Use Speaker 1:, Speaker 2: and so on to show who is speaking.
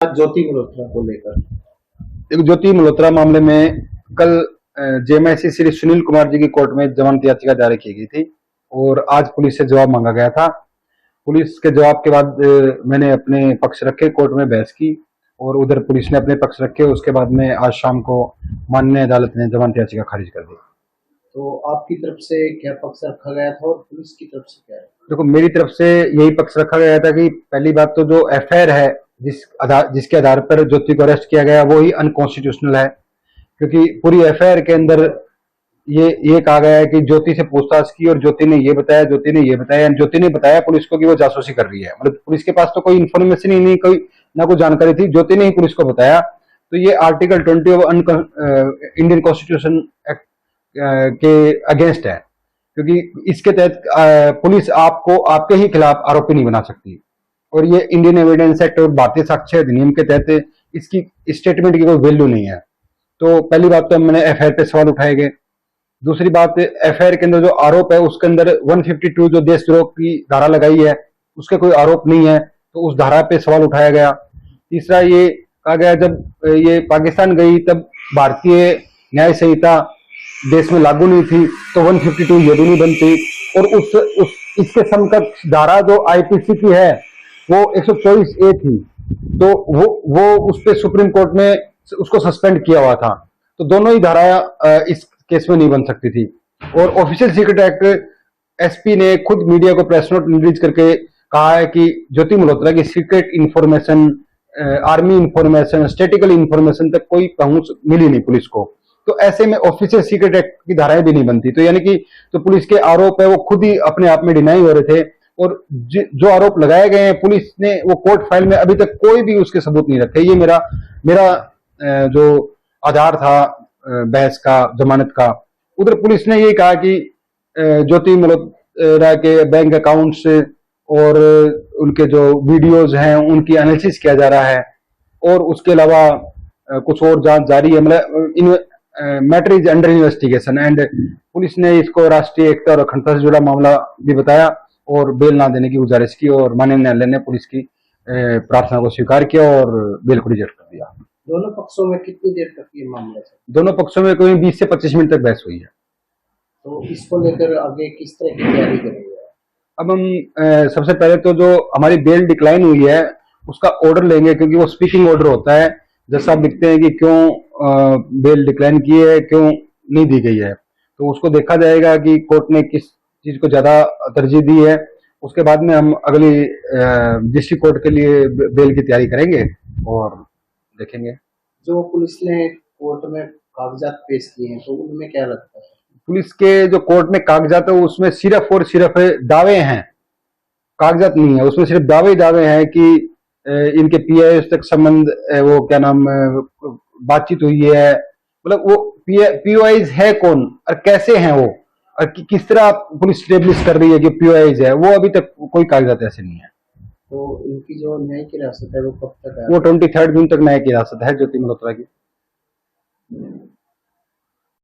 Speaker 1: ज्योति मल्होत्रा को लेकर।
Speaker 2: देखो, ज्योति मल्होत्रा मामले में कल जेएमआईसी श्री सुनील कुमार जी की कोर्ट में जमानत याचिका दायर की गई थी और आज पुलिस से जवाब मांगा गया था। पुलिस के जवाब के बाद मैंने अपने पक्ष रखे, कोर्ट में बहस की और उधर पुलिस ने अपने पक्ष रखे। उसके बाद में आज शाम को माननीय अदालत ने जमानत याचिका खारिज कर दी।
Speaker 1: तो आपकी तरफ से क्या पक्ष रखा गया था और पुलिस की तरफ से क्या है?
Speaker 2: देखो, मेरी तरफ से यही पक्ष रखा गया था कि पहली बात तो जो एफआईआर है जिसके आधार पर ज्योति को अरेस्ट किया गया वो ही अनकॉन्स्टिट्यूशनल है, क्योंकि पूरी एफआईआर के अंदर ये कहा गया है कि ज्योति से पूछताछ की और ज्योति ने ये बताया, ज्योति ने बताया पुलिस को कि वो जासूसी कर रही है। मतलब पुलिस के पास तो कोई इन्फॉर्मेशन ही नहीं, कोई ना कोई जानकारी थी, ज्योति ने ही पुलिस को बताया। तो ये article 20 of Indian constitution act के अगेंस्ट है, क्योंकि इसके तहत पुलिस आपको आपके ही खिलाफ आरोपी नहीं बना सकती और ये इंडियन एविडेंस एक्ट और भारतीय साक्ष्य अधिनियम के तहत इसकी स्टेटमेंट की कोई वैल्यू नहीं है। तो पहली बात तो मैंने एफआईआर पे सवाल उठाए गए। दूसरी बात, एफआईआर के अंदर जो आरोप है उसके अंदर 152 जो देशद्रोह की धारा लगाई है उसके कोई आरोप नहीं है, तो उस धारा पे सवाल उठाया गया। तीसरा ये कहा गया जब ये पाकिस्तान गई तब भारतीय न्याय संहिता देश में लागू नहीं थी, तो 152 ये भी नहीं बनती। और उस इसके समकक्ष धारा जो आईपीसी की है वो 124A थी, तो वो उस पे सुप्रीम कोर्ट ने उसको सस्पेंड किया हुआ था, तो दोनों ही धाराएं इस केस में नहीं बन सकती थी। और ऑफिशियल सीक्रेट एक्ट एसपी ने खुद मीडिया को प्रेस नोट रिलीज करके कहा है कि ज्योति मल्होत्रा की secret information, army information, statistical information तक कोई पहुंच मिली नहीं पुलिस को। तो ऐसे में ऑफिशियल सीक्रेट एक्ट की धाराएं भी नहीं बनती। तो यानी कि तो पुलिस के आरोप है वो खुद ही अपने आप में डिनाई हो रहे थे और जो आरोप लगाए गए हैं पुलिस ने वो कोर्ट फाइल में अभी तक कोई भी उसके सबूत नहीं रखे। ये मेरा जो आधार था बहस का, जमानत का। उधर पुलिस ने ये कहा कि ज्योति मल्होत्रा के बैंक अकाउंट्स और उनके जो वीडियोज हैं उनकी एनालिसिस किया जा रहा है और उसके अलावा कुछ और जांच जारी है। मतलब matter is under investigation and police ने इसको राष्ट्रीय एकता और अखंडता से जुड़ा मामला भी बताया और बेल ना देने की गुजारिश की और माननीय न्यायालय ने पुलिस की प्रार्थना को स्वीकार किया और बेल को रिजेक्ट कर दिया।
Speaker 1: दोनों पक्षों में कितनी देर तक ये मामला चला?
Speaker 2: दोनों पक्षों में कोई 20 से 25 मिनट तक बहस हुई है।
Speaker 1: तो इसको लेकर आगे किस तरह की तैयारी करेंगे?
Speaker 2: अब हम सबसे पहले तो जो हमारी बेल डिक्लाइन हुई है उसका ऑर्डर लेंगे, क्योंकि वो स्पीकिंग ऑर्डर होता है। जैसा आप दिखते हैं कि क्यों बेल डिक्लाइन की है, क्यों नहीं दी गई है, तो उसको देखा जाएगा कि कोर्ट ने किस चीज को ज्यादा तरजीह दी है। उसके बाद में हम अगली डिस्ट्रिक्ट कोर्ट के लिए बेल की तैयारी करेंगे और देखेंगे।
Speaker 1: जो पुलिस ने कोर्ट में कागजात पेश किए हैं तो उनमें क्या लगता है?
Speaker 2: पुलिस के जो कोर्ट में कागजात है उसमें सिर्फ और सिर्फ दावे हैं, कागजात नहीं है। उसमें सिर्फ दावे हैं कि इनके पीआईएस तक संबंध, वो क्या नाम, बातचीत हुई है। मतलब वो पीओआईज है कौन और कैसे हैं वो और किस तरह पुलिस स्टेब्लिश कर रही है कि पीओआईज है, वो अभी तक कोई कागजात ऐसे नहीं है।
Speaker 1: तो इनकी जो न्यायिक हिरासत है वो कब तक है?
Speaker 2: वो 23 जून तक न्यायिक हिरासत है ज्योति मल्होत्रा की।